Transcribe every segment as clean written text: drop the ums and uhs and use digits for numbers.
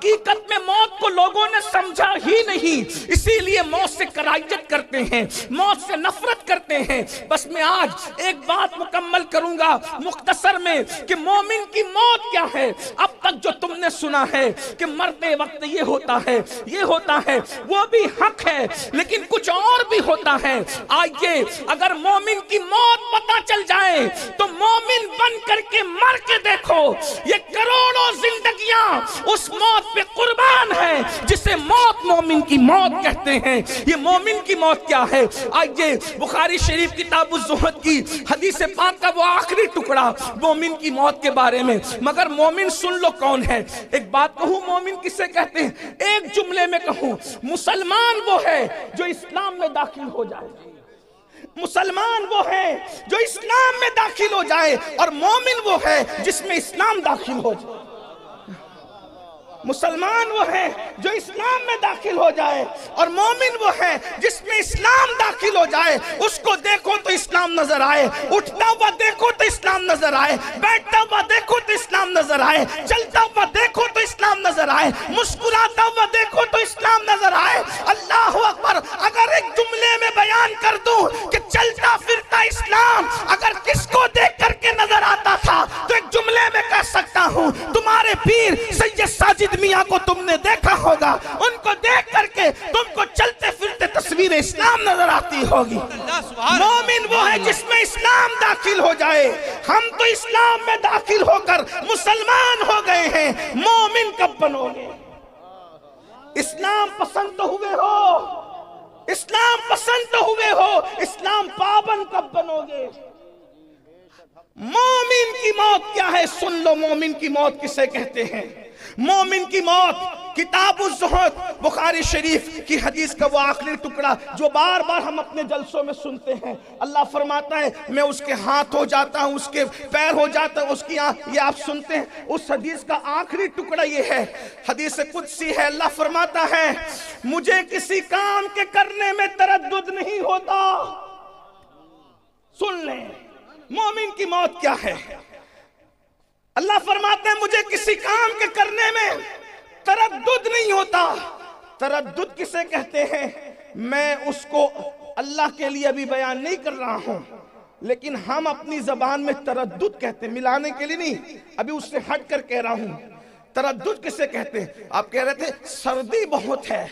حقیقت میں موت کو لوگوں نے سمجھا ہی نہیں، اسی لیے موت سے کراہیت کرتے ہیں، موت سے نفرت کرتے ہیں۔ بس میں آج ایک بات مکمل کروں گا مختصر میں کہ مومن کی موت کیا ہے۔ اب تک جو تم نے سنا ہے کہ مرتے وقت یہ ہوتا ہے، یہ ہوتا ہے، وہ بھی حق ہے، لیکن کچھ اور بھی ہوتا ہے۔ آئیے اگر مومن کی موت پتہ چل جائے تو مومن بن کر کے مر کے دیکھو، یہ کروڑوں زندگیاں اس موت پہ قربان ہیں جسے موت مومن کی موت کہتے ہیں۔ یہ مومن کی موت کیا ہے؟ آئیے بخاری شریف کتاب الزہد کی حدیث پاک کا وہ آخری ٹکڑا مومن کی موت کے بارے میں۔ مگر مومن سن لو کون ہے۔ ایک بات کہوں مومن کسے کہتے ہیں؟ ایک جملے میں کہوں، مسلمان وہ ہے جو اسلام میں داخل ہو جائے، مسلمان وہ ہے جو اسلام میں داخل ہو جائے، اور مومن وہ ہے جس میں اسلام داخل ہو جائے۔ مسلمان وہ ہے جو اسلام میں داخل ہو جائے، اور مومن وہ ہے جس میں اسلام داخل ہو جائے۔ اس کو دیکھو تو اسلام نظر آئے، اٹھتا ہوا دیکھو تو اسلام نظر آئے، بیٹھتا ہوا دیکھو تو اسلام نظر آئے، چلتا ہوا دیکھو تو اسلام نظر آئے، مسکراتا ہوا دیکھو تو اسلام نظر آئے۔ اللہ اکبر! اگر ایک جملے میں بیان کر دوں کہ چلتا پھرتا اسلام اگر کس کو دیکھ کر کے نظر آتا تھا تو ایک جملے میں کہہ سکتا ہوں، تمہارے پیر سید ساجد میاں کو تم نے دیکھا ہوگا، ان کو دیکھ کر کے تم کو چلتے پھرتے تصویر اسلام نظر آتی ہوگی۔ مومن وہ ہے جس میں اسلام داخل ہو جائے۔ ہم تو اسلام میں داخل ہو کر مسلمان ہو گئے ہیں، مومن کب بنو گے؟ اسلام پسند تو ہوئے ہو، اسلام پسند تو ہوئے ہو، اسلام پابند کب بنو گے؟ مومن کی موت کیا ہے؟ سن لو مومن کی موت کسے کہتے ہیں۔ مومن کی موت کتاب الزہد بخاری شریف کی حدیث کا وہ آخری ٹکڑا جو بار بار ہم اپنے جلسوں میں سنتے ہیں۔ اللہ فرماتا ہے میں اس کے ہاتھ ہو جاتا ہوں، اس کے پیر ہو جاتا ہوں، اس کی آنکھ، یہ آپ سنتے ہیں۔ اس حدیث کا آخری ٹکڑا یہ ہے، حدیث قدسی ہے۔ اللہ فرماتا ہے مجھے کسی کام کے کرنے میں تردد نہیں ہوتا۔ سن لیں مومن کی موت کیا ہے۔ اللہ فرماتے ہیں مجھے کسی کام کے کرنے میں تردد نہیں ہوتا۔ تردد کسے کہتے ہیں؟ میں اس کو اللہ کے لیے ابھی بیان نہیں کر رہا ہوں، لیکن ہم اپنی زبان میں تردد کہتے ہیں، ملانے کے لیے نہیں، ابھی اس سے ہٹ کر کہہ رہا ہوں۔ تردد کسے کہتے ہیں؟ آپ کہہ رہے تھے سردی بہت ہے،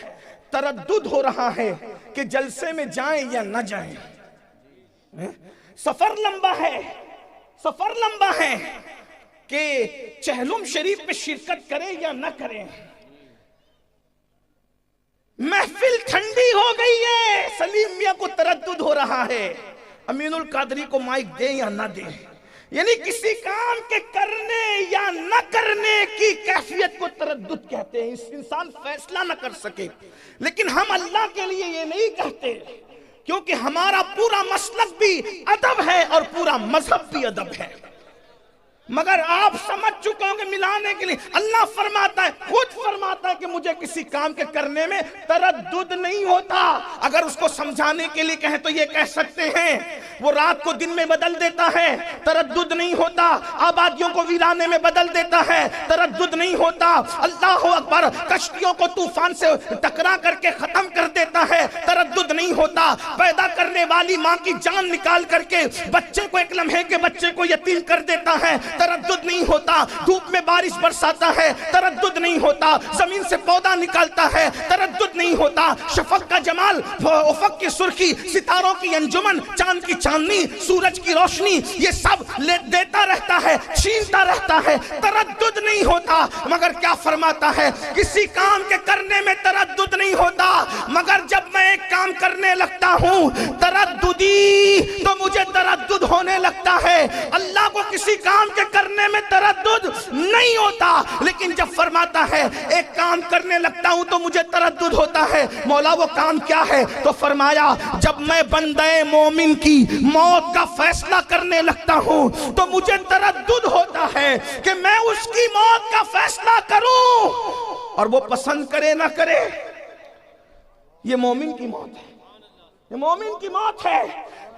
تردد ہو رہا ہے کہ جلسے میں جائیں یا نہ جائیں، سفر لمبا ہے، سفر لمبا ہے کہ چہلم شریف میں شرکت کریں یا نہ کریں، محفل ٹھنڈی ہو گئی ہے، سلیم میاں کو تردد ہو رہا ہے، امین القادری کو مائک دیں یا نہ دیں۔ یعنی کسی کام کے کرنے یا نہ کرنے کی کیفیت کو تردد کہتے ہیں، اس انسان فیصلہ نہ کر سکے۔ لیکن ہم اللہ کے لیے یہ نہیں کہتے، کیونکہ ہمارا پورا مسلک بھی ادب ہے اور پورا مذہب بھی ادب ہے۔ مگر آپ سمجھ چکے ہوں گے ملانے کے لیے اللہ فرماتا ہے، خود فرماتا ہے کہ مجھے کسی کام کے کرنے میں تردد نہیں ہوتا۔ اگر اس کو سمجھانے کے لیے کہیں تو یہ کہہ سکتے ہیں وہ رات کو دن میں بدل دیتا ہے، تردد نہیں ہوتا، آبادیوں کو ویرانے میں بدل دیتا ہے، تردد نہیں ہوتا، اللہ اکبر، کشتیوں کو طوفان سے ٹکرا کر کے ختم کر دیتا ہے، تردد نہیں ہوتا، پیدا کرنے والی ماں کی جان نکال کر کے بچے کو ایک لمحے کے بچے کو یتیم کر دیتا ہے، تردد نہیں ہوتا، دھوپ میں بارش برساتا ہے، تردد نہیں ہوتا، زمین سے پودا نکالتا ہے، تردد نہیں ہوتا، شفق کا جمال، افق کی سرخی، ستاروں کی انجمن، چاند کی چاندنی، سورج کی روشنی، یہ سب دیتا رہتا ہے، چھینتا رہتا ہے، تردد نہیں ہوتا۔ مگر کیا فرماتا ہے؟ کسی کام کے کرنے میں تردد نہیں ہوتا، مگر جب میں ایک کام کرنے لگتا ہوں ترددی تو مجھے تردد ہونے لگتا ہے۔ اللہ کو کسی کام کے کرنے میں تردد نہیں ہوتا، لیکن جب فرماتا ہے ایک کام کرنے لگتا ہوں تو مجھے تردد ہوتا ہے، مولا وہ کام کیا ہے؟ تو فرمایا جب میں بندے مومن کی موت کا فیصلہ کرنے لگتا ہوں تو مجھے تردد ہوتا ہے کہ میں اس کی موت کا فیصلہ کروں، اور وہ پسند کرے نہ کرے۔ یہ مومن کی موت ہے، یہ مومن کی موت ہے۔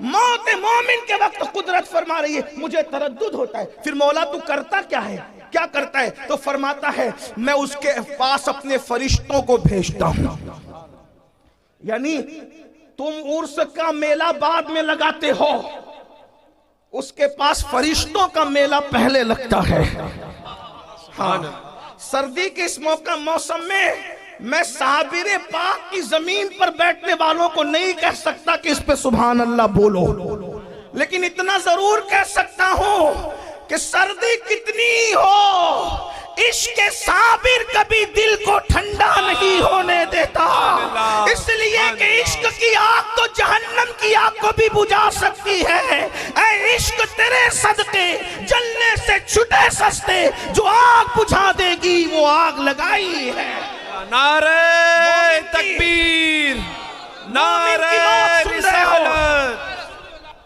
موت مومن کے وقت قدرت فرما رہی ہے مجھے تردد ہوتا ہے۔ پھر مولا تو کرتا کیا ہے؟ کیا کرتا ہے؟ تو فرماتا ہے میں اس کے پاس اپنے فرشتوں کو بھیجتا ہوں. یعنی تم عرس کا میلہ بعد میں لگاتے ہو، اس کے پاس فرشتوں کا میلہ پہلے لگتا ہے. ہاں، سردی کے اس موسم میں صابر پاک کی زمین پر بیٹھنے والوں کو نہیں کہہ سکتا کہ اس پہ سبحان اللہ بولو، لیکن اتنا ضرور کہہ سکتا ہوں کہ سردی کتنی ہو، عشق صابر کبھی دل کو ٹھنڈا نہیں ہونے دیتا، اس لیے کہ عشق کی آگ تو جہنم کی آگ کو بھی بجھا سکتی ہے. اے عشق تیرے صدقے جلنے سے چھٹے سستے، جو آگ بجھا دے گی وہ آگ لگائی ہے. نعرہ تکبیر، نعرہ رسالت.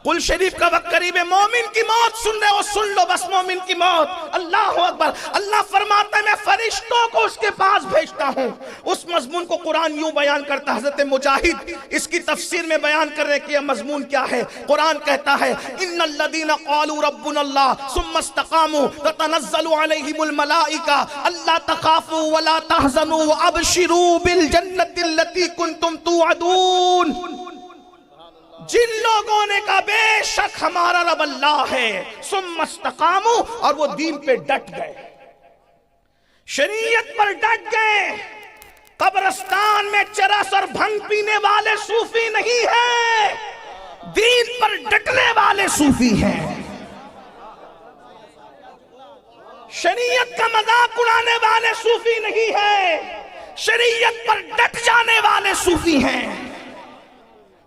قل شریف کا وقت قریب ہے. مومن کی موت سن رہے ہو، سن لو بس مومن کی موت. اللہ اکبر. اللہ فرماتا ہے میں فرشتوں کو اس کے پاس بھیجتا ہوں. اس مضمون کو قرآن یوں بیان کرتا ہے، حضرت مجاہد اس کی تفسیر میں بیان کر رہے کہ یہ مضمون کیا ہے. قرآن کہتا ہے ان الذین قالوا ربنا اللہ ثم استقاموا تتنزل علیہم الملائکہ الا تخافوا ولا تحزنوا وابشروا بالجنۃ التي کنتم توعدون. جن لوگوں نے کہا بے شک ہمارا رب اللہ ہے، ثم استقاموا، اور وہ دین پہ ڈٹ گئے، شریعت پر ڈٹ گئے. قبرستان میں چرس اور بھنگ پینے والے صوفی نہیں ہیں، دین پر ڈٹنے والے صوفی ہیں. شریعت کا مذاق اڑانے والے صوفی نہیں ہیں، شریعت پر ڈٹ جانے والے صوفی ہیں.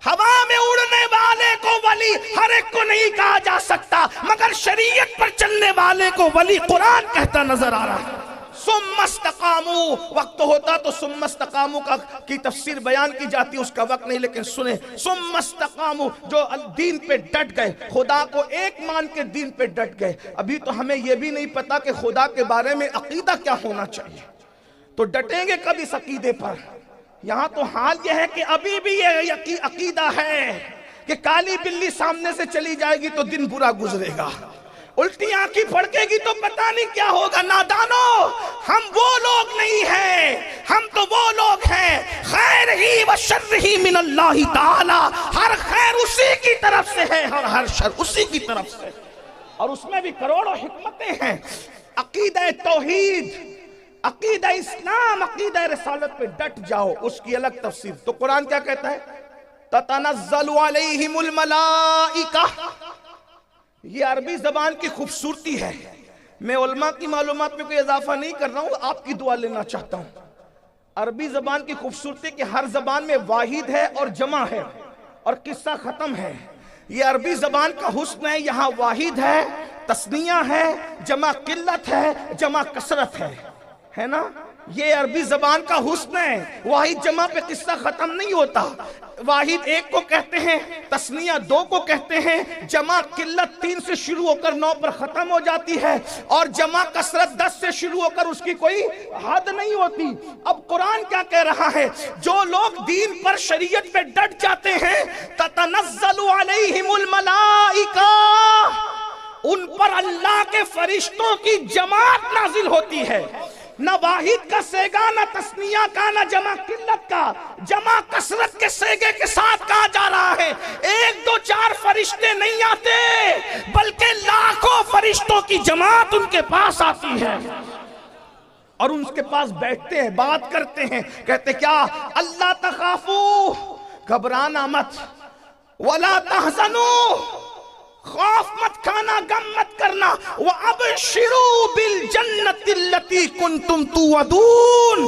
ہوا میں اڑنے والے کو ولی ہر ایک کو نہیں کہا جا سکتا، مگر شریعت پر چلنے والے کو ولی قرآن کہتا نظر آ رہا ہے. ثم استقاموا، وقت ہوتا تو ثم استقاموا کی تفسیر بیان کی جاتی، اس کا وقت نہیں، لیکن سنیں ثم استقاموا، جو دین پہ ڈٹ گئے، خدا کو ایک مان کے دین پہ ڈٹ گئے. ابھی تو ہمیں یہ بھی نہیں پتا کہ خدا کے بارے میں عقیدہ کیا ہونا چاہیے، تو ڈٹیں گے کب اس عقیدے پر؟ یہاں تو حال یہ ہے کہ ابھی بھی یہ عقیدہ ہے کہ کالی بلی سامنے سے چلی جائے گی تو دن برا گزرے گا، الٹی آنکھی پھڑکے گی تو پتہ نہیں کیا ہوگا. نادانو، ہم وہ لوگ نہیں ہیں، ہم تو وہ لوگ ہیں خیر ہی و شر ہی من اللہ تعالی، ہر خیر اسی کی طرف سے ہے اور ہر شر اسی کی طرف سے، اور اس میں بھی کروڑوں حکمتیں ہیں. عقیدہ توحید، عقیدہ اسلام، عقیدہ رسالت پہ ڈٹ جاؤ، اس کی الگ تفسیر. تو قرآن کیا کہتا ہے؟ تتنزل علیہم الملائکہ. یہ عربی زبان کی خوبصورتی ہے. میں علماء کی معلومات میں کوئی اضافہ نہیں کر رہا ہوں، آپ کی دعا لینا چاہتا ہوں. عربی زبان کی خوبصورتی کہ ہر زبان میں واحد ہے اور جمع ہے اور قصہ ختم ہے. یہ عربی زبان کا حسن ہے، یہاں واحد ہے، تثنیہ ہے، جمع قلت ہے، جمع کثرت ہے نا. یہ عربی زبان کا حسن ہے. واحد جمع پہ قصہ ختم نہیں ہوتا. واحد ایک کو کہتے ہیں، تثنیہ دو کو کہتے ہیں، جمع قلت 3 سے شروع ہو کر 9 پر ختم ہو جاتی ہے، اور جمع کثرت 10 سے شروع ہو کر اس کی کوئی حد نہیں ہوتی. اب قرآن کیا کہہ رہا ہے؟ جو لوگ دین پر شریعت پہ ڈٹ جاتے ہیں، تتنزل علیہم الملائکہ، ان پر اللہ کے فرشتوں کی جماعت نازل ہوتی ہے. نہ واحد کا سیگا، نہ تثنیہ کا، نہ جمع قلت کا، جمع کثرت کے سیگے کے ساتھ کہا جا رہا ہے. 1 2 4 فرشتے نہیں آتے، بلکہ لاکھوں فرشتوں کی جماعت ان کے پاس آتی ہے اور ان کے پاس بیٹھتے ہیں، بات کرتے ہیں. کہتے کیا؟ اللہ تخافو، گھبرانا مت، ولا تحزنو، خوف مت کھانا، غم مت کرنا، وَأَبْشِرُوا بِالْجَنَّةِ الَّتِي كُنْتُمْ تُوعَدُونَ.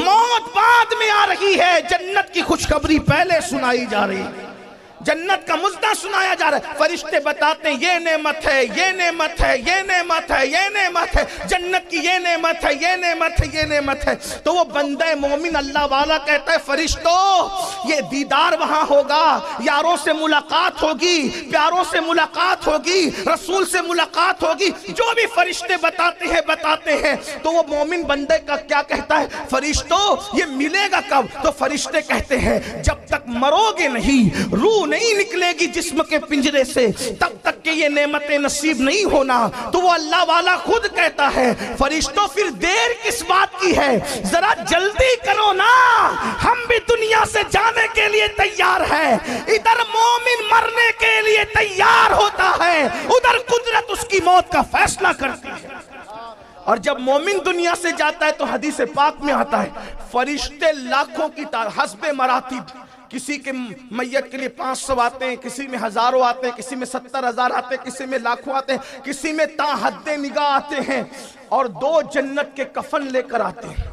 موت بعد میں آ رہی ہے، جنت کی خوشخبری پہلے سنائی جا رہی ہے، جنت کا مزدہ سنایا جا رہا ہے. فرشتے بتاتے ہیں یہ نعمت ہے، یہ نعمت ہے، یہ نعمت ہے، یہ نعمت ہے، جنت کی یہ نعمت ہے، یہ نعمت ہے، یہ نعمت ہے. تو وہ بندہ مومن اللہ والا کہتا ہے فرشتوں یہ دیدار وہاں ہوگا، یاروں سے ملاقات ہوگی، پیاروں سے ملاقات ہوگی، رسول سے ملاقات ہوگی. جو بھی فرشتے بتاتے ہیں تو وہ مومن بندے کا کیا کہتا ہے؟ فرشتوں یہ ملے گا کب؟ تو فرشتے کہتے ہیں جب تک مرو گے نہیں، روح نہیں نکلے گی جسم کے پنجرے سے تب تک کہ یہ نعمتیں نصیب نہیں ہونا. تو وہ اللہ والا خود کہتا ہے فرشتوں پھر دیر کس بات کی ہے, ذرا جلدی کرو نا, ہم بھی دنیا سے جانے کے لیے تیار ہے. ادھر مومن مرنے کے لیے تیار ہوتا ہے, ادھر قدرت اس کی موت کا فیصلہ کرتی ہے. اور جب مومن دنیا سے جاتا ہے تو حدیث پاک میں آتا ہے فرشتے لاکھوں کی حسب مراتب, کسی کے میت کے لیے 500 آتے ہیں, کسی میں ہزاروں آتے ہیں, کسی میں 70,000 آتے ہیں, کسی میں لاکھوں آتے ہیں, کسی میں تا حد نگاہ آتے ہیں, اور 2 جنت کے کفن لے کر آتے ہیں,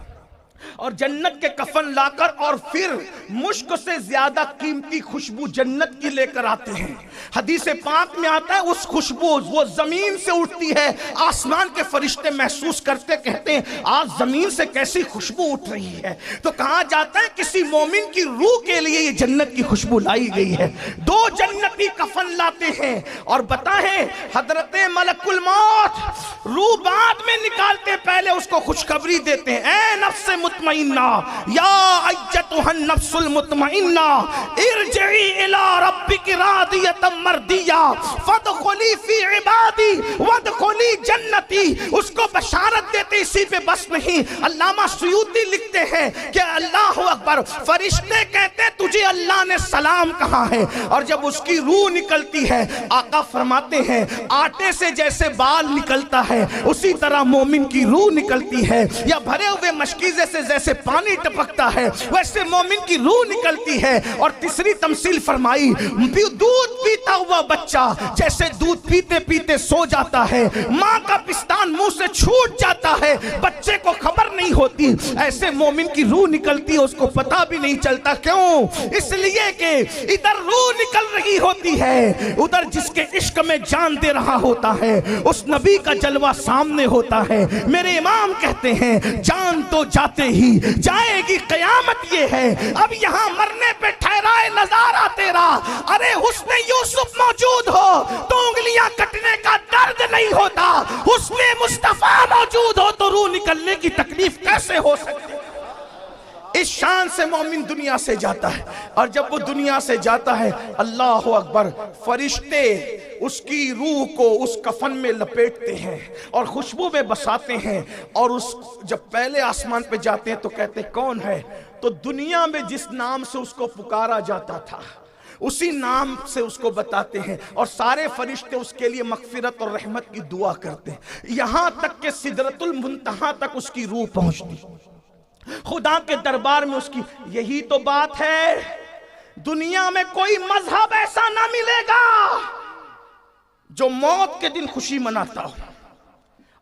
اور جنت کے کفن لا کر اور پھر مشک سے زیادہ قیمتی خوشبو جنت کی لے کر آتے ہیں. حدیث پاک میں آتا ہے اس خوشبو وہ زمین سے اٹھتی ہے, آسمان کے فرشتے محسوس کرتے کہتے ہیں آج زمین سے کیسی خوشبو اٹھ رہی ہے. تو کہا جاتا ہے کسی مومن کی روح کے لیے یہ جنت کی خوشبو لائی گئی ہے. 2 جنتی کفن لاتے ہیں اور بتائیں حضرت ملک الموت روح بعد میں نکالتے, پہلے اس کو خوشخبری دیتے ہیں اے نفس مطمئنہ یا ایتها النفس المطمئنہ ارجعی الی ربک راضیۃ مرضیہ فادخلی فی عبادی وادخلی جنتی. اس کو بشارت دیتے, اسی پہ بس نہیں. علامہ سیوطی لکھتے ہیں کہ اللہ اکبر, فرشتے کہتے تجھے اللہ نے سلام کہا ہے, اور جب اس کی روح نکلتی ہے آقا فرماتے ہیں آٹے سے جیسے بال نکلتا ہے اسی طرح مومن کی روح نکلتی ہے, یا بھرے ہوئے مشکیزے سے جیسے پانی ٹپکتا ہے ویسے مومن کی روح نکلتی ہے. اور تیسری تمثیل فرمائی دودھ پیتا ہوا بچہ جیسے دودھ پیتے پیتے سو جاتا ہے, ماں کا پستان منہ سے چھوٹ جاتا ہے, بچے کو خبر نہیں ہوتی, ایسے مومن کی روح نکلتی ہے, اس کو پتہ بھی نہیں چلتا. کیوں؟ اس لیے کہ ادھر روح نکل رہی ہوتی ہے, ادھر جس کے عشق میں جان دے رہا ہوتا ہے اس نبی کا جلوہ سامنے ہوتا ہے. میرے امام کہتے ہیں جان تو جاتے ہی جائے گی قیامت یہ ہے, اب یہاں مرنے پہ ٹھہرائے نظارہ تیرا, ارے حسن یوسف موجود ہو تو انگلیاں کٹنے کا درد نہیں ہوتا, حسن مصطفیٰ موجود ہو تو روح نکلنے کی تکلیف کیسے ہو سکتی. اس شان سے مومن دنیا سے جاتا ہے, اور جب وہ دنیا سے جاتا ہے اللہ اکبر فرشتے اس کی روح کو اس کفن میں لپیٹتے ہیں اور خوشبو میں بساتے ہیں, اور اس جب پہلے آسمان پہ جاتے ہیں تو کہتے کون ہے, تو دنیا میں جس نام سے اس کو پکارا جاتا تھا اسی نام سے اس کو بتاتے ہیں, اور سارے فرشتے اس کے لیے مغفرت اور رحمت کی دعا کرتے ہیں, یہاں تک کہ سدرۃ المنتہا تک اس کی روح پہنچتی, خدا کے دربار میں اس کی. یہی تو بات ہے, دنیا میں کوئی مذہب ایسا نہ ملے گا جو موت کے دن خوشی مناتا ہو,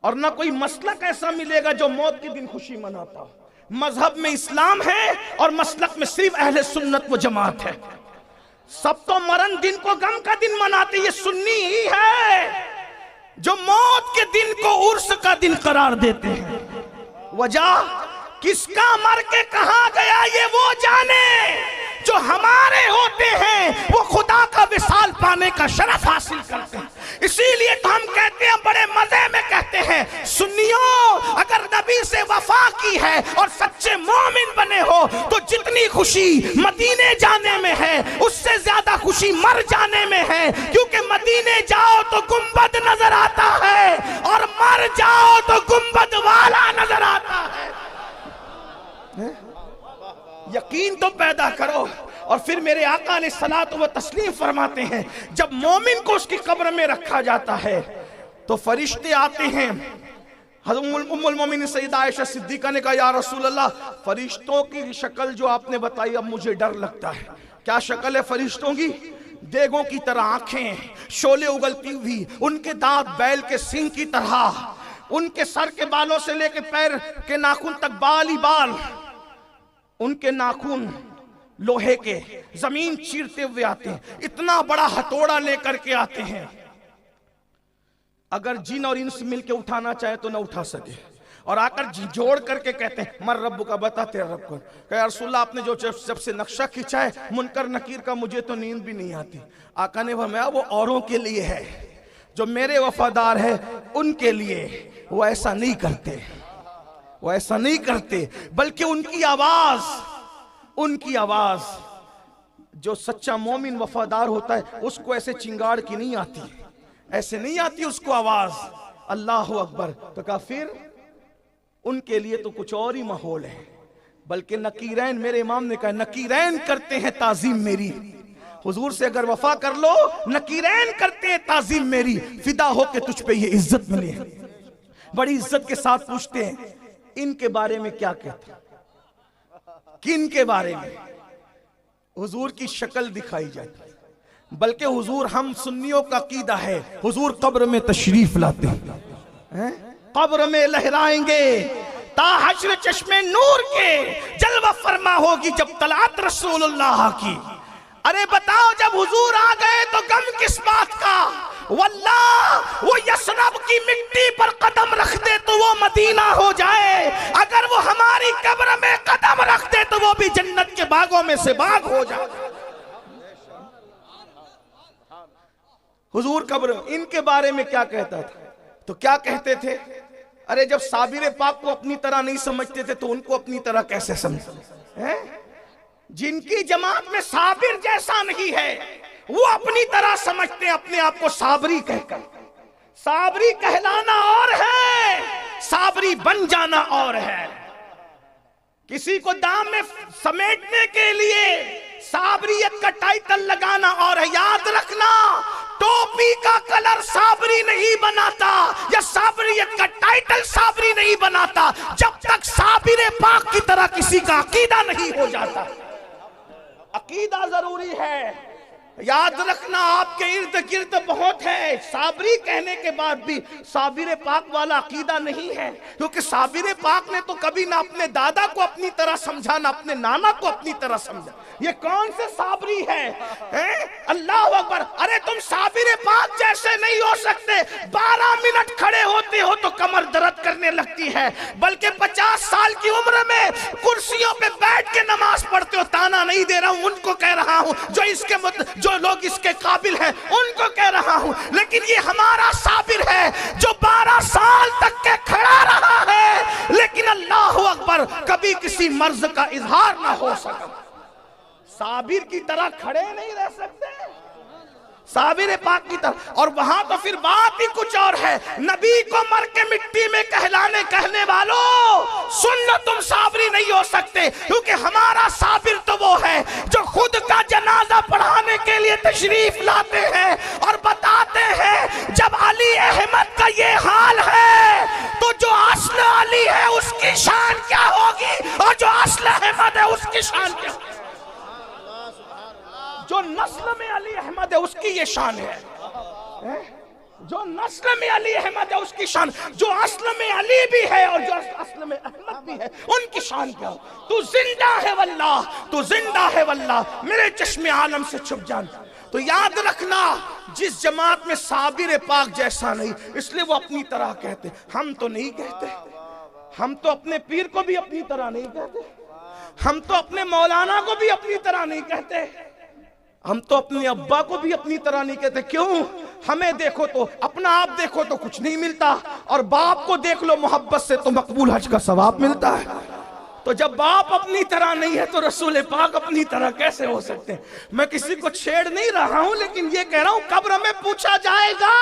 اور نہ کوئی مسلک ایسا ملے گا جو موت کے دن خوشی مناتا ہو. مذہب میں اسلام ہے اور مسلک میں صرف اہل سنت و جماعت ہے. سب تو مرن دن کو غم کا دن مناتے, یہ سنی ہی ہے جو موت کے دن کو عرس کا دن قرار دیتے ہیں. وجہ کس کا مر کے کہاں گیا یہ وہ جانے, جو ہمارے ہوتے ہیں وہ خدا کا وصال پانے کا شرف حاصل کرتے ہیں. اسی لیے تو ہم کہتے ہیں, بڑے مزے میں کہتے ہیں, سنیوں اگر نبی سے وفا کی ہے اور سچے مومن بنے ہو تو جتنی خوشی مدینے جانے میں ہے اس سے زیادہ خوشی مر جانے میں ہے, کیونکہ مدینے جاؤ تو گنبد نظر آتا ہے اور مر جاؤ تو گنبد والا نظر آتا ہے. یقین تو پیدا کرو. اور پھر میرے آقا علیہ الصلوۃ والتسلیم فرماتے ہیں جب مومن کو اس کی قبر میں رکھا جاتا ہے تو فرشتے آتے ہیں. حضرت ام المومنین سیدہ عائشہ صدیقہ نے کہا یا رسول اللہ, فرشتوں کی شکل جو آپ نے بتائی اب مجھے ڈر لگتا ہے. کیا شکل ہے فرشتوں کی؟ دیگوں کی طرح آنکھیں, شعلے اگلتی ہوئی, ان کے دانت بیل کے سینگ کی طرح, ان کے سر کے بالوں سے لے کے پیر کے ناخن تک بال ہی بال, ان کے ناخن لوہے کے زمین چیرتے ہوئے آتے ہیں, اتنا بڑا ہتھوڑا لے کر کے آتے ہیں, اگر جن اور انس مل کے اٹھانا چاہے تو نہ اٹھا سکے, اور آ کر جوڑ کر کے کہتے ہیں مر رب کا, بتا تیرا رب کو. کہ یا رسول اللہ آپ نے جو جب سے نقشہ کھینچا ہے منکر نکیر کا مجھے تو نیند بھی نہیں آتی. آقا نے فرمایا وہ اوروں کے لیے ہے, جو میرے وفادار ہے ان کے لیے. وہ ایسا نہیں کرتے, وہ ایسا نہیں کرتے, بلکہ ان کی آواز جو سچا مومن وفادار ہوتا ہے اس کو ایسے چنگاڑ کی نہیں آتی، ایسے نہیں آتی اس کو آواز اللہ اکبر. تو کہا پھر ان کے لیے تو کچھ اور ہی ماحول ہے. بلکہ نکیرین، میرے امام نے کہا نکیرین کرتے ہیں تعظیم میری. حضور سے اگر وفا کر لو نکیرین کرتے ہیں تعظیم میری، فدا ہو کے تجھ پہ یہ عزت ملے. بڑی عزت کے ساتھ پوچھتے ہیں ان کے بارے میں کیا کہتا، کن کے بارے میں؟ حضور کی شکل دکھائی جاتی. بلکہ حضور، ہم سنیوں کا عقیدہ ہے حضور قبر میں تشریف لاتے ہیں، قبر میں لہرائیں گے تا حشر چشمے نور کے جلوہ فرما ہوگی جب طلعت رسول اللہ کی. ارے بتاؤ جب حضور آ گئے تو غم کس بات کا؟ واللہ وہ یثرب کی مٹی پر قدم رکھ دے تو وہ مدینہ ہو جائے، اگر وہ ہماری قبر میں قدم رکھ دے تو وہ بھی جنت کے باغوں میں سے باغ ہو جائے. حضور قبر ان کے بارے میں کیا کہتا تھا؟ تو کیا کہتے تھے؟ ارے جب صابر پاک کو اپنی طرح نہیں سمجھتے تھے تو ان کو اپنی طرح کیسے سمجھتے؟ جن کی جماعت میں صابر جیسا نہیں ہے وہ اپنی طرح سمجھتے ہیں اپنے آپ کو صابری کہہ کر. صابری کہلانا اور ہے، صابری بن جانا اور ہے. کسی کو دام میں سمیٹنے کے لیے صابریت کا ٹائٹل لگانا اور ہے. یاد رکھنا ٹوپی کا کلر صابری نہیں بناتا یا صابریت کا ٹائٹل صابری نہیں بناتا جب تک صابر پاک کی طرح کسی کا عقیدہ نہیں ہو جاتا. عقیدہ ضروری ہے. یاد رکھنا آپ کے ارد گرد بہت ہے صابری کہنے کے بعد بھی صابر پاک والا عقیدہ نہیں ہے، کیونکہ صابر پاک نے تو کبھی نہ اپنے دادا کو اپنی طرح سمجھا نہ اپنے نانا کو اپنی طرح سمجھا. یہ کون سے صابری ہے؟ اللہ اکبر. ارے تم صابر پاک جیسے نہیں ہو سکتے. 12 منٹ کھڑے ہوتے ہو تو کمر درد کرنے لگتی ہے، بلکہ 50 سال کی عمر میں کرسیوں پہ بیٹھ کے نماز پڑھتے ہو. تانا نہیں دے رہا ہوں، ان کو کہہ رہا ہوں جو لوگ اس کے قابل ہیں ان کو کہہ رہا ہوں. لیکن یہ ہمارا صابر ہے جو 12 سال تک کے کھڑا رہا ہے لیکن اللہ اکبر کبھی کسی مرض کا اظہار نہ ہو سکا. صابر کی طرح کھڑے نہیں رہ سکتے، صابر پاک کی طرح. اور وہاں تو پھر بات ہی کچھ اور ہے. نبی کو مر کے مٹی میں کہنے والوں سن لو، تم صابری نہیں ہو سکتے، کیونکہ ہمارا صابر تو وہ ہے جو خود کا جنازہ پڑھانے کے لیے تشریف لاتے ہیں اور بتاتے ہیں جب علی احمد کا یہ حال ہے تو جو اصل علی ہے اس کی شان کیا ہوگی اور جو اصل احمد ہے اس کی شان کیا ہوگی. جو نسل میں علی احمد ہے اس کی یہ شان ہے، جو نسل میں علی احمد ہے اس کی شان، جو اصل میں علی بھی ہے اور جو اصل میں احمد بھی ہے ان کی شان کیا ہو. تو زندہ ہے واللہ، تو زندہ ہے واللہ، میرے چشم عالم سے چھپ جانا. تو یاد رکھنا جس جماعت میں صابر پاک جیسا نہیں، اس لیے وہ اپنی طرح کہتے. ہم تو نہیں کہتے، ہم تو اپنے پیر کو بھی اپنی طرح نہیں کہتے، ہم تو اپنے مولانا کو بھی اپنی طرح نہیں کہتے، ہم تو اپنے ابا کو بھی اپنی طرح نہیں کہتے. کیوں؟ ہمیں دیکھو تو اپنا آپ دیکھو تو کچھ نہیں ملتا، اور باپ کو دیکھ لو محبت سے تو مقبول حج کا ثواب ملتا ہے. تو جب باپ اپنی طرح نہیں ہے تو رسول پاک اپنی طرح کیسے ہو سکتے ہیں؟ میں کسی کو چھیڑ نہیں رہا ہوں، لیکن یہ کہہ رہا ہوں قبر میں پوچھا جائے گا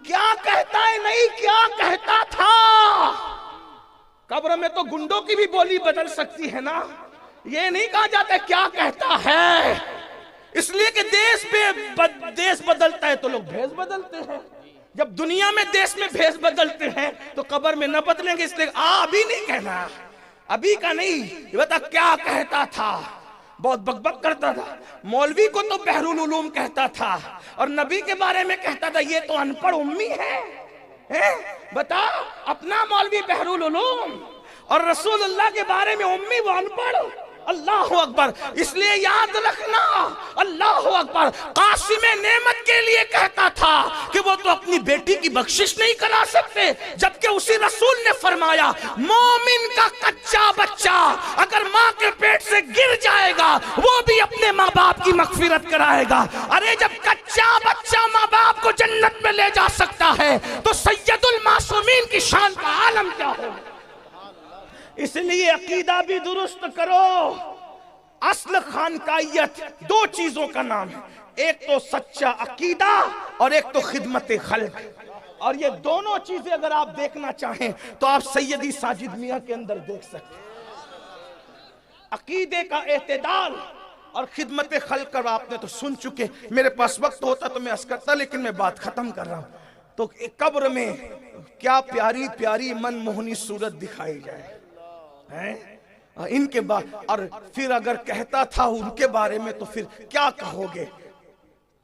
کیا کہتا ہے، نہیں کیا کہتا تھا. قبر میں تو گنڈوں کی بھی بولی بدل سکتی ہے نا. یہ نہیں کہا جاتا کیا کہتا ہے، اس لیے کہ دیس بدلتا ہے تو لوگ بھیس بدلتے ہیں. جب دنیا میں دیس میں بھیس بدلتے ہیں تو قبر میں نہ بدلیں گے، اس لیے ابھی نہیں کہنا، ابھی کا نہیں. یہ بتا کیا کہتا تھا. بہت بک بک کرتا تھا. مولوی کو تو بحر العلوم کہتا تھا اور نبی کے بارے میں کہتا تھا یہ تو ان پڑھ امی ہے. بتا اپنا مولوی بحر العلوم اور رسول اللہ کے بارے میں امی وہ ان پڑھ. اللہ اکبر. اس لیے یاد رکھنا اللہ اکبر قاسم نعمت کے لیے کہتا تھا کہ وہ تو اپنی بیٹی کی بخشش نہیں کرا سکتے، جبکہ اسی رسول نے فرمایا مومن کا کچا بچہ اگر ماں کے پیٹ سے گر جائے گا وہ بھی اپنے ماں باپ کی مغفرت کرائے گا. ارے جب کچا بچہ ماں باپ کو جنت میں لے جا سکتا ہے تو سید المعصومین کی شان کا عالم کیا ہوگا. اس لیے عقیدہ بھی درست کرو. اصل خانقاہیت دو چیزوں کا نام ہے، ایک تو سچا عقیدہ اور ایک تو خدمت خلق، اور یہ دونوں چیزیں اگر آپ دیکھنا چاہیں تو آپ سیدی ساجد میاں کے اندر دیکھ سکتے ہیں۔ عقیدے کا اعتدال اور خدمت خلق کا آپ نے تو سن چکے، میرے پاس وقت ہوتا تو میں عرض کرتا، لیکن میں بات ختم کر رہا ہوں۔ تو قبر میں کیا پیاری پیاری من موہنی صورت دکھائی جائے ان کے بعد، اور پھر اگر کہتا تھا ان کے بارے میں تو پھر کیا کہو گے؟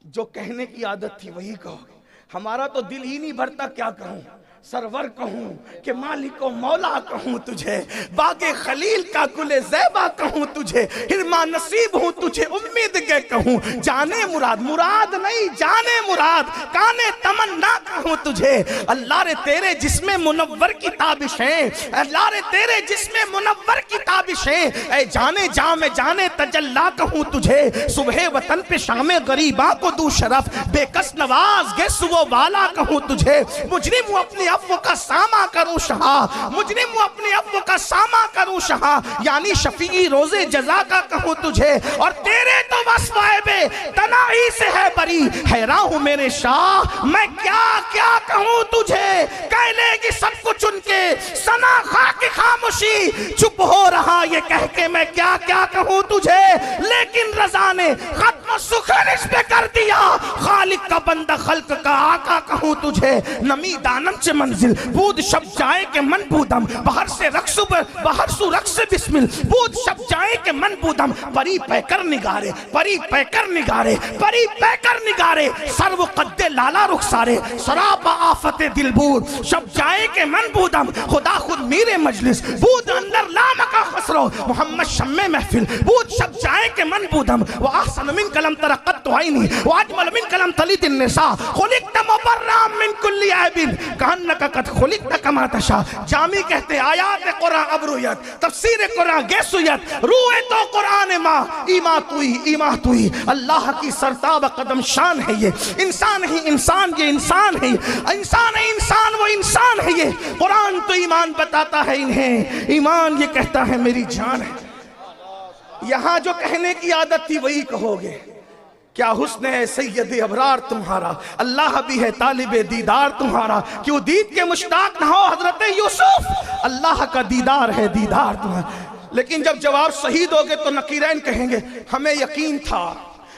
جو کہنے کی عادت تھی وہی کہو گے۔ ہمارا تو دل ہی نہیں بھرتا کیا کہوں، سرور کہوں کہ مالک و مولا کہوں تجھے، باغ خلیل کا گل زیبا کہوں تجھے، ہرما نصیب ہوں تجھے امید کے کہوں، جانے مراد، مراد نہیں جانے مراد، کانے تمنا کہوں تجھے۔ اللہ رے تیرے جسم منور کی تابشیں، اللہ رے تیرے جسم منور کی تابشیں، اے جانے جاں میں جانے تجلا کہوں تجھے، صبح وطن پہ شام غریباں کو دو شرف، بے کس نواز گے سو والا کہوں تجھے، مجرم ہوں اپنی عفو کا سامہ کروں شہا، مجرم ہوں اپنی عفو کا سامہ کروں شہا، یعنی شفیعی روز جزا کا کہوں تجھے، اور تیرے تو وصف بے تناہی سے ہے بری، حیران ہوں میرے شاہ میں کیا کیا کہوں تجھے، کہہ لے گی سب کچھ ان کے سنا خاک خاموشی، چپ ہو رہا یہ کہہ کے میں کیا کیا کہوں تجھے، لیکن رضا نے ختم سخن اس پہ کر دیا، خالق کا بندہ خلق کا آقا کہوں تجھے، نمی دانم چے منزل بود شب جائے کہ من بودم، باہر سے رقص باہر سو رقص بسمل بود شب جائے کہ من بودم، پری پہ کر نگارے پری پہ کر نگارے پری پہ کر نگارے، سرو قد لالا رخسارے سراپا آفت دل بود، شب جائے کہ من بودم، خدا خود میرے مجلس بود اندر لام کا خسرو، محمد شمع محفل بود شب جائے کہ من بودم، وآحسن من کلم ترقت توائنی واجمل من کلم تلیت النساء، خلقت مبرام من کلی عیبن کہنکا قد خلقت کما تشا، جامی کہتے آیات قرآن ابرویت، تفسیر قرآن گیسویت، روح تو قرآن ماں ایما توئی ایما توئی، اللہ کی سرتاب قدم شان ہے یہ، انسان ہی انسان یہ انسان ہے، انسان ہے انسان وہ انسان ہے یہ، قرآن تو ایمان بتاتا ہے انہیں، ایمان یہ کہتا ہے میری جان ہے۔ یہاں جو کہنے کی عادت تھی وہی کہو گے، کیا حسن ہے سید ابرار تمہارا، اللہ بھی ہے طالب دیدار تمہارا، کیوں دید کے مشتاق نہ ہو حضرت یوسف، اللہ کا دیدار ہے دیدار تمہارا۔ لیکن جب جواب صحیح دو گے تو نقیرین کہیں گے ہمیں یقین تھا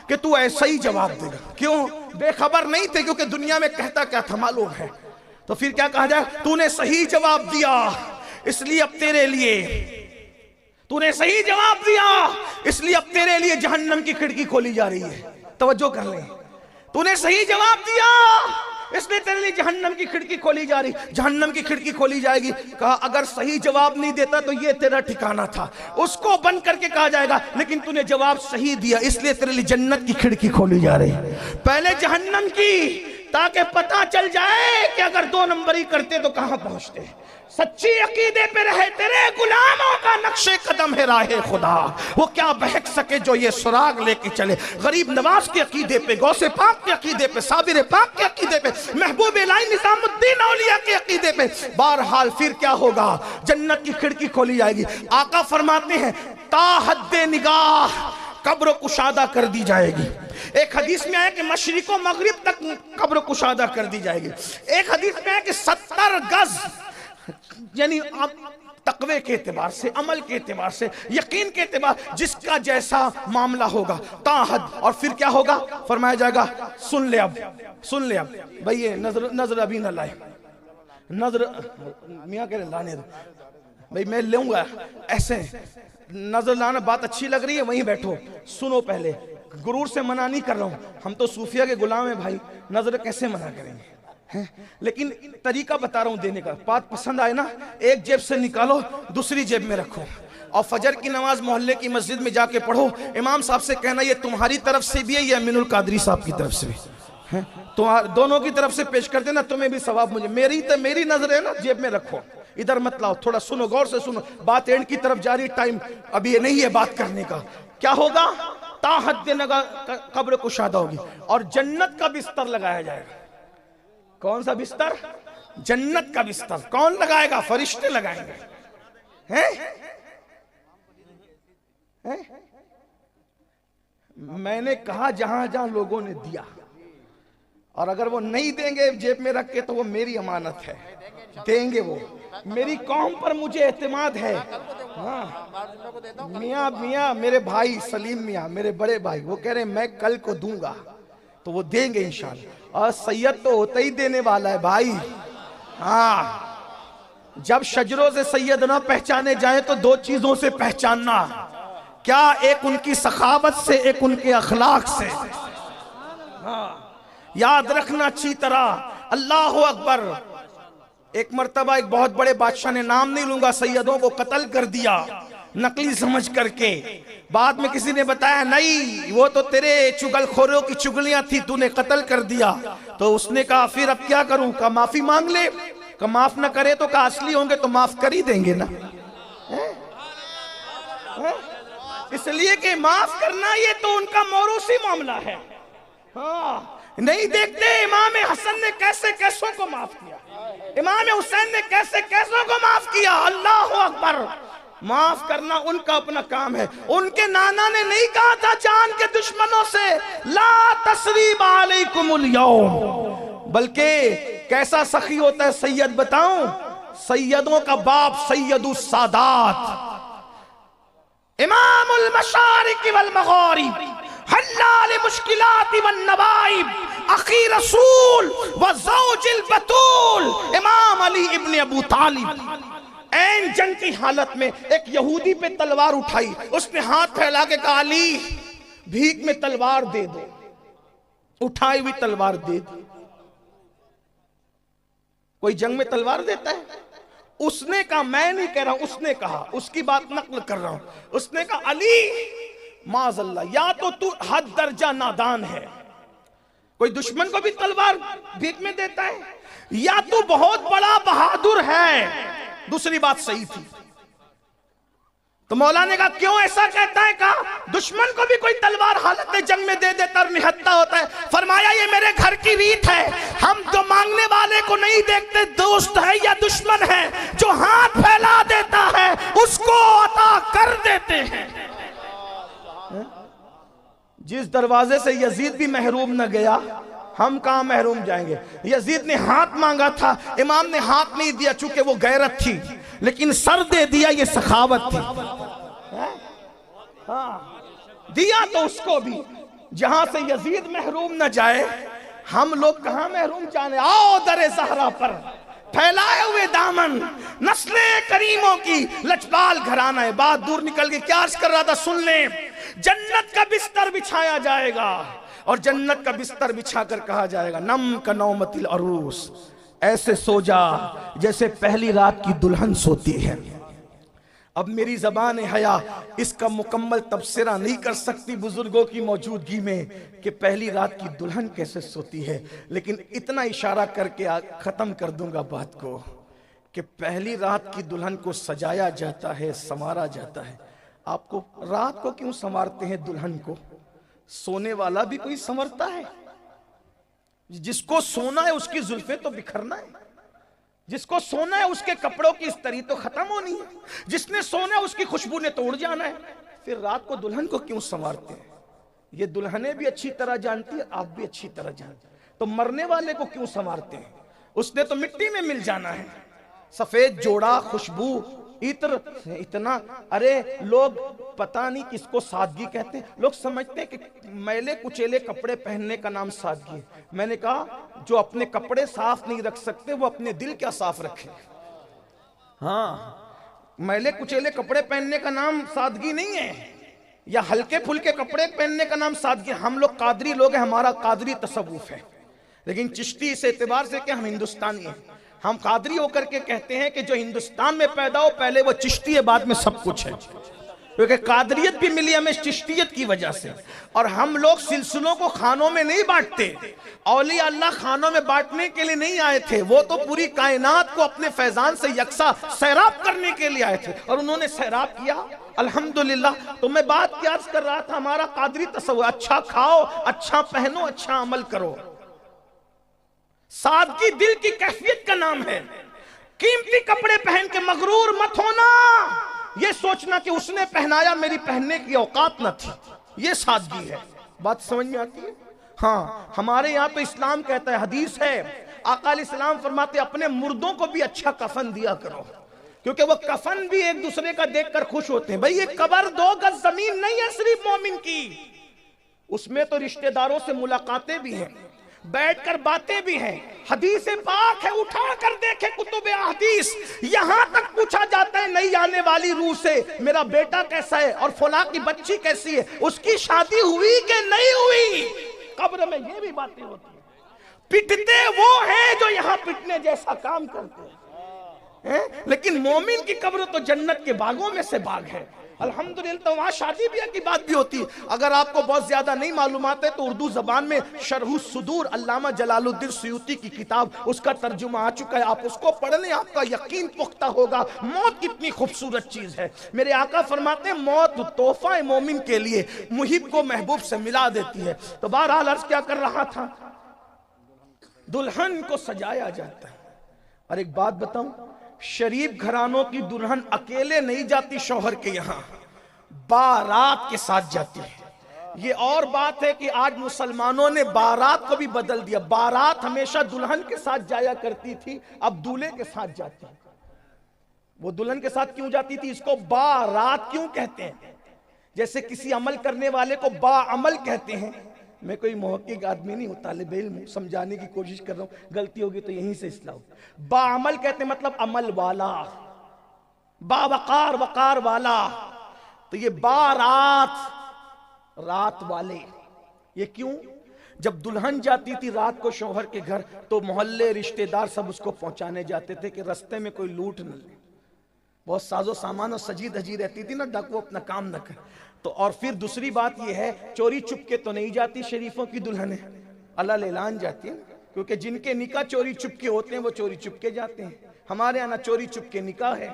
کہ تو ایسا ہی جواب دے گا، کیوں بے خبر نہیں تھے، کیونکہ دنیا میں کہتا کیا تھا معلوم ہے، تو پھر کیا کہا جائے، تو نے صحیح جواب دیا اس لیے اب تیرے لیے، تو نے صحیح جواب دیا اس لیے اب تیرے لیے جہنم کی کھڑکی کھولی جا رہی ہے، توجہ کر لیں، تو نے صحیح جواب دیا اس لیے تیرے لیے جہنم کی کھڑکی کھولی جا رہی، جہنم کی کھڑکی کھولی جائے گی، کہا اگر صحیح جواب نہیں دیتا تو یہ تیرا ٹھکانہ تھا، اس کو بند کر کے کہا جائے گا، لیکن تو نے جواب صحیح دیا اس لیے تیرے لیے جنت کی کھڑکی کھولی جا رہی، پہلے جہنم کی، تاکہ پتہ چل جائے کہ اگر دو نمبری کرتے تو کہاں پہنچتے، سچی عقیدے پہ رہے تیرے غلاموں کا نقش قدم ہے راہ خدا، وہ کیا بہک سکے جو یہ سراغ لے کے چلے، غریب نواز کے عقیدے پہ، غوث پاک کے عقیدے پہ، صابر پاک کے عقیدے پہ، محبوب الہی نظام الدین اولیاء کے عقیدے پہ، بہرحال پھر کیا ہوگا، جنت کی کھڑکی کھولی جائے گی۔ آقا فرماتے ہیں تا حد نگاہ قبر کشادہ کر دی جائے گی، ایک حدیث میں آیا کہ مشرق و مغرب تک قبر کشادہ کر دی جائے گی، ایک حدیث میں آیا کہ 70 گز، یعنی تقوی کے اعتبار سے، عمل کے اعتبار سے، یقین کے اعتبار، جس کا جیسا معاملہ ہوگا تا حد، اور پھر کیا ہوگا، فرمایا جائے گا سن لے اب، سن لے اب، بھئی یہ نظر ابھی نہ لائے، نظر میاں کہہ رہے لانے دو، بھئی میں لوں گا ایسے، نظر لانا بات اچھی لگ رہی ہے وہیں بیٹھو، سنو پہلے، غرور سے منع نہیں کر رہا ہوں، ہم تو صوفیہ کے غلام ہیں بھائی، نظر کیسے منع کریں گے، لیکن طریقہ بتا رہا ہوں دینے کا، بات پسند آئے نا، ایک جیب سے نکالو دوسری جیب میں رکھو، اور فجر کی نماز محلے کی مسجد میں جا کے پڑھو، امام صاحب سے کہنا یہ تمہاری طرف سے بھی ہے یہ امین القادری صاحب کی طرف سے بھی، دونوں کی طرف سے پیش کر دینا، تمہیں بھی ثواب مجھے، میری نظر ہے نا جیب میں رکھو، ادھر مت لاؤ، تھوڑا سنو، غور سے سنو، بات اینڈ کی طرف جاری، ٹائم ابھی یہ نہیں ہے بات کرنے کا، کیا ہوگا، تا حد نگاہ قبر کشادہ ہوگی، اور جنت کا بستر لگایا جائے گا، کون سا بستر، جنت کا بستر، کون لگائے گا، فرشتے لگائیں گے، میں نے کہا جہاں جہاں لوگوں نے دیا، اور اگر وہ نہیں دیں گے جیب میں رکھ کے تو وہ میری امانت ہے، دیں گے وہ، میری قوم پر مجھے اعتماد ہے۔ ہاں میاں میرے بھائی سلیم میاں، میرے بڑے بھائی، وہ کہہ رہے ہیں میں کل کو دوں گا، تو وہ دیں گے انشاءاللہ۔ اور سید تو ہوتا ہی دینے والا ہے بھائی۔ ہاں جب شجروں سے سید نہ پہچانے جائیں تو دو چیزوں سے پہچاننا، کیا؟ ایک ان کی سخاوت سے، ایک ان کے اخلاق سے۔ ہاں یاد رکھنا اچھی طرح۔ اللہ اکبر۔ ایک مرتبہ ایک بہت بڑے بادشاہ نے، نام نہیں لوں گا، سیدوں کو قتل کر دیا نقلی سمجھ کر کے۔ بعد میں کسی نے بتایا نہیں وہ تو تیرے چگل خوروں کی چگلیاں تھی، تو نے قتل کر دیا۔ تو اس نے کہا پھر اب کیا کروں؟ کہا معافی مانگ لے۔ کہا معاف نہ کرے تو کہا اصلی ہوں گے تو معاف کر ہی دیں گے نا۔ اس لیے کہ معاف کرنا یہ تو ان کا موروثی معاملہ ہے۔ ہاں نہیں دیکھتے امام حسن نے کیسے کیسوں کو معاف کیا، امام حسین نے کیسے کیسوں کو معاف کیا۔ اللہ اکبر۔ معاف کرنا ان کا اپنا کام ہے۔ ان کے نانا نے نہیں کہا تھا جان کے دشمنوں سے لا تثریب علیکم اليوم، بلکہ کیسا سخی ہوتا ہے سید بتاؤں؟ سیدوں کا باپ سید السادات، امام المشارق والمغارب، حلال مشکلات والنوائب، اخی رسول وزوج البتول، امام علی ابن ابو طالب۔ این جنگ کی حالت میں ایک یہودی پہ تلوار اٹھائی، اس نے ہاتھ پھیلا کے کہا علی بھیک میں تلوار دے دو، اٹھائی ہوئی تلوار دے دی۔ کوئی جنگ میں تلوار دیتا ہے؟ اس نے کہا، میں نہیں کہہ رہا ہوں، اس نے کہا، اس کی بات نقل کر رہا ہوں، اس نے کہا علی معاذ اللہ، یا تو حد درجہ نادان ہے، کوئی دشمن کو بھی تلوار بھیک میں دیتا ہے، یا تو بہت بڑا بہادر ہے۔ دوسری بات صحیح تھی۔ تو مولا نے کہا کیوں ایسا کہتا ہے؟ کہا دشمن کو بھی کوئی تلوار حالت جنگ میں دے دیتا اور نہتا ہوتا ہے۔ فرمایا یہ میرے گھر کی ریت ہے، ہم جو مانگنے والے کو نہیں دیکھتے دوست ہے یا دشمن ہے، جو ہاتھ پھیلا دیتا ہے اس کو عطا کر دیتے ہیں۔ جس دروازے سے یزید بھی محروم نہ گیا، ہم کہاں محروم جائیں گے؟ یزید نے ہاتھ مانگا تھا، امام نے ہاتھ نہیں دیا چونکہ وہ غیرت تھی، لیکن سر دے دیا، یہ سخاوت تھی۔ ہاں دیا تو اس کو بھی، جہاں سے یزید محروم نہ جائے ہم لوگ کہاں محروم جانے۔ آؤ در زہرا پر پھیلائے ہوئے دامن، نسل کریموں کی لجپال گھرانہ ہے۔ بات دور نکل گئی، کیا عرض کر رہا تھا سن لیں۔ جنت کا بستر بچھایا جائے گا، اور جنت کا بستر بچھا کر کہا جائے گا نم کا نومت العروس، ایسے سو جا جیسے پہلی رات کی دلہن سوتی ہے۔ اب میری زبان حیا اس کا مکمل تبصرہ نہیں کر سکتی بزرگوں کی موجودگی میں کہ پہلی رات کی دلہن کیسے سوتی ہے، لیکن اتنا اشارہ کر کے ختم کر دوں گا بات کو کہ پہلی رات کی دلہن کو سجایا جاتا ہے، سنوارا جاتا ہے۔ آپ کو رات کو کیوں سنوارتے ہیں دلہن کو؟ سونے والا بھی کوئی سنورتا ہے؟ جس کو سونا ہے اس کی زلفیں تو بکھرنا ہے، جس کو سونا ہے اس کے کپڑوں کی استری تو ختم ہونی ہے، جس نے سونا ہے اس کی خوشبو نے توڑ جانا ہے۔ پھر رات کو دلہن کو کیوں سنوارتے ہیں؟ یہ دلہنیں بھی اچھی طرح جانتی ہیں، آپ بھی اچھی طرح جانتے ہیں۔ تو مرنے والے کو کیوں سنوارتے ہیں؟ اس نے تو مٹی میں مل جانا ہے۔ سفید جوڑا، خوشبو، عطر، اتنا، ارے لوگ پتہ نہیں کس کو سادگی کہتے ہیں۔ لوگ سمجھتے ہیں کہ میلے کچیلے کپڑے پہننے کا نام سادگی ہے۔ میں نے کہا جو اپنے کپڑے صاف نہیں رکھ سکتے وہ اپنے دل کیا صاف رکھے۔ ہاں میلے کچیلے کپڑے پہننے کا نام سادگی نہیں ہے، یا ہلکے پھلکے کپڑے پہننے کا نام سادگی۔ ہم لوگ قادری لوگ ہیں، ہمارا قادری تصوف ہے، لیکن چشتی اس اعتبار سے کہ ہم ہندوستانی ہیں۔ ہم قادری ہو کر کے کہتے ہیں کہ جو ہندوستان میں پیدا ہو پہلے وہ چشتی ہے، بعد میں سب کچھ ہے، کیونکہ قادریت بھی ملی ہمیں چشتیت کی وجہ سے۔ اور ہم لوگ سلسلوں کو خانوں میں نہیں بانٹتے، اولیاء اللہ خانوں میں بانٹنے کے لیے نہیں آئے تھے، وہ تو پوری کائنات کو اپنے فیضان سے یکساں سیراب کرنے کے لیے آئے تھے، اور انہوں نے سیراب کیا الحمدللہ۔ تو میں بات کیا عرض کر رہا تھا، ہمارا قادری تصور اچھا کھاؤ، اچھا پہنو، اچھا عمل کرو۔ سادگی دل کی کیفیت کا نام ہے۔ قیمتی کپڑے پہن کے مغرور مت ہونا، یہ سوچنا کہ اس نے پہنایا میری پہننے کی اوقات نہ تھی، یہ سادگی ہے. بات سمجھ میں آتی ہے؟ ہاں ہمارے یہاں تو اسلام کہتا ہے، حدیث ہے، آقا علیہ السلام فرماتے اپنے مردوں کو بھی اچھا کفن دیا کرو، کیونکہ وہ کفن بھی ایک دوسرے کا دیکھ کر خوش ہوتے ہیں. بھئی یہ قبر 2 گز زمین نہیں ہے صرف مومن کی، اس میں تو رشتہ داروں سے ملاقاتیں بھی ہیں، بیٹھ کر باتیں بھی ہیں. حدیث پاک ہے، اٹھا کر دیکھیں کتب احادیث، یہاں تک پوچھا جاتا ہے نئی آنے والی روح سے میرا بیٹا کیسا ہے اور فلاں کی بچی کیسی ہے، اس کی شادی ہوئی کہ نہیں ہوئی. قبر میں یہ بھی باتیں ہوتی ہیں. پٹتے وہ ہیں جو یہاں پٹنے جیسا کام کرتے ہیں، لیکن مومن کی قبر تو جنت کے باغوں میں سے باغ ہے. الحمدللہ. تو وہاں شادی بیاہ کی بات بھی ہوتی ہے. اگر آپ کو بہت زیادہ نہیں معلومات ہے تو اردو زبان میں شرح الصدور علامہ جلال الدین سیوطی کی کتاب، اس کا ترجمہ آ چکا ہے، آپ اس کو پڑھ لیں، آپ کا یقین پختہ ہوگا موت کتنی خوبصورت چیز ہے. میرے آقا فرماتے ہیں موت تحفہ ہے مومن کے لیے، محب کو محبوب سے ملا دیتی ہے. تو بہرحال عرض کیا کر رہا تھا، دلہن کو سجایا جاتا ہے. اور ایک بات بتاؤں، شریف گھرانوں کی دلہن اکیلے نہیں جاتی شوہر کے یہاں، بارات کے ساتھ جاتی ہے. یہ اور بات ہے کہ آج مسلمانوں نے بارات کو بھی بدل دیا. بارات ہمیشہ دلہن کے ساتھ جایا کرتی تھی، اب دولہے کے ساتھ جاتی ہے. وہ دلہن کے ساتھ کیوں جاتی تھی؟ اس کو بارات کیوں کہتے ہیں؟ جیسے کسی عمل کرنے والے کو با عمل کہتے ہیں. میں کوئی محقق آدمی نہیں ہوں، طالب علم ہوں، سمجھانے کی کوشش کر رہا ہوں، غلطی ہوگی تو یہیں سے اصلاح ہو. با عمل کہتے ہیں مطلب عمل والا، با وقار وقار والا. تو یہ بارات، رات والے. یہ کیوں؟ جب دلہن جاتی تھی رات کو شوہر کے گھر تو محلے رشتہ دار سب اس کو پہنچانے جاتے تھے کہ رستے میں کوئی لوٹ نہ لے. بہت ساز و سامان اور سجی دھجی رہتی تھی نا، ڈاکو اپنا کام نہ کرے. تو اور پھر دوسری بات یہ ہے، چوری چپ کے تو نہیں جاتی شریفوں کی دلہنیں، اللہ اعلان جاتی ہیں، کیونکہ جن کے نکاح چوری چپ کے ہوتے ہیں وہ چوری چپ کے جاتے ہیں. ہمارے یہاں نہ چوری چپ کے نکاح ہے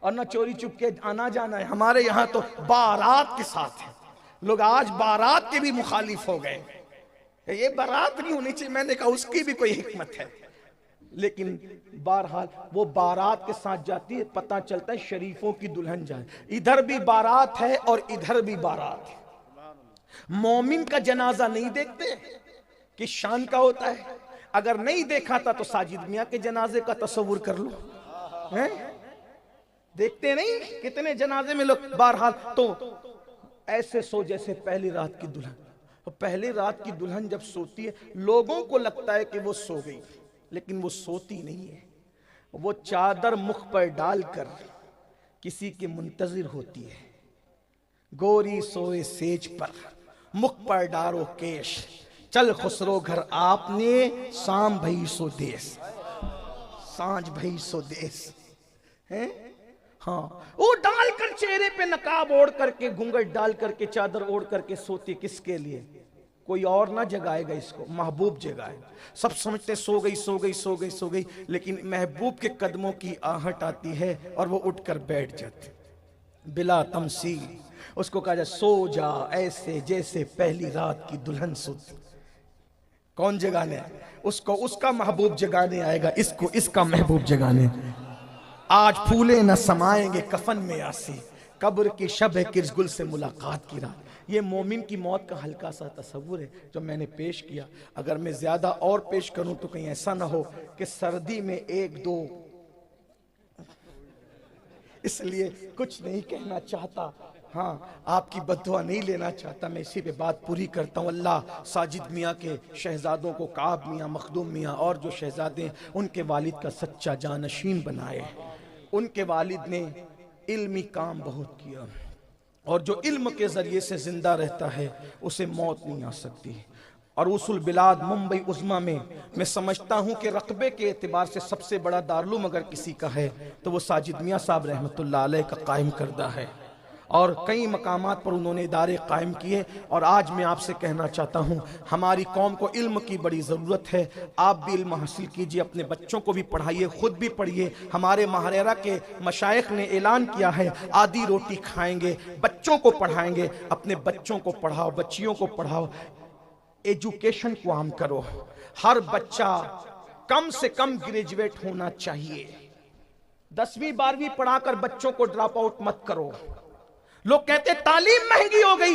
اور نہ چوری چپ کے آنا جانا ہے. ہمارے یہاں تو بارات کے ساتھ ہے. لوگ آج بارات کے بھی مخالف ہو گئے. یہ بارات نہیں ہونی چاہیے، میں نے کہا اس کی بھی کوئی حکمت ہے. لیکن بہرحال وہ بارات کے ساتھ جاتی ہے، پتہ چلتا ہے شریفوں کی دلہن جائے. ادھر بھی بارات ہے اور ادھر بھی بارات ہے. مومن کا جنازہ نہیں دیکھتے، کس شان کا ہوتا ہے. اگر نہیں دیکھا تھا تو ساجد میاں کے جنازے کا تصور کر لو. دیکھتے نہیں کتنے جنازے میں لوگ. بہرحال تو ایسے سو جیسے پہلی رات کی دلہن. پہلی رات کی دلہن جب سوتی ہے لوگوں کو لگتا ہے کہ وہ سو گئی، لیکن وہ سوتی نہیں ہے. وہ چادر مخ پر ڈال کر کسی کے منتظر ہوتی ہے. گوری سوئے سیج پر مخ پر ڈارو کیش، چل خسرو گھر آپ نے سام بھئی سو دیس، سانج بھئی سو دیس. ہاں وہ ڈال کر چہرے پہ نقاب اوڑھ کر کے، گھونگھٹ ڈال کر کے، چادر اوڑھ کر کے سوتی. کس کے لیے؟ کوئی اور نہ جگائے گا اس کو، محبوب جگائے. سب سمجھتے سو گئی سو گئی سو گئی سو گئی، لیکن محبوب کے قدموں کی آہٹ آتی ہے اور وہ اٹھ کر بیٹھ جاتے بلا تمثیل. اس کو کہا جائے سو جا ایسے جیسے پہلی رات کی دلہن سوتی. کون جگانے آئے؟ اس کو اس کا محبوب جگانے آئے گا، اس کو اس کا محبوب جگانے. آج پھولے نہ سمائیں گے کفن میں آسی، قبر کی شب ہے کرز گل سے ملاقات کی رات. یہ مومن کی موت کا ہلکا سا تصور ہے جو میں نے پیش کیا. اگر میں زیادہ اور پیش کروں تو کہیں ایسا نہ ہو کہ سردی میں ایک دو، اس لیے کچھ نہیں کہنا چاہتا. ہاں آپ کی بددعا نہیں لینا چاہتا، میں اسی پہ بات پوری کرتا ہوں. اللہ ساجد میاں کے شہزادوں کو، کعب میاں، مخدوم میاں اور جو شہزادے ہیں ان کے والد کا سچا جانشین بنائے. ان کے والد نے علمی کام بہت کیا، اور جو علم کے ذریعے سے زندہ رہتا ہے اسے موت نہیں آ سکتی. اور اصول بلاد ممبئی عظمیٰ میں سمجھتا ہوں کہ رقبے کے اعتبار سے سب سے بڑا دارالعلوم اگر کسی کا ہے تو وہ ساجد میاں صاحب رحمۃ اللہ علیہ کا قائم کردہ ہے. اور کئی مقامات پر انہوں نے ادارے قائم کیے. اور آج میں آپ سے کہنا چاہتا ہوں ہماری قوم کو علم کی بڑی ضرورت ہے. آپ بھی علم حاصل کیجئے، اپنے بچوں کو بھی پڑھائیے، خود بھی پڑھیے. ہمارے ماہریرہ کے مشائخ نے اعلان کیا ہے آدھی روٹی کھائیں گے، بچوں کو پڑھائیں گے. اپنے بچوں کو پڑھاؤ، بچیوں کو پڑھاؤ. ایجوکیشن کو عام کرو. ہر بچہ کم سے کم گریجویٹ ہونا چاہیے. 10ویں 12ویں پڑھا کر بچوں کو ڈراپ آؤٹ مت کرو. لوگ کہتے تعلیم مہنگی ہو گئی،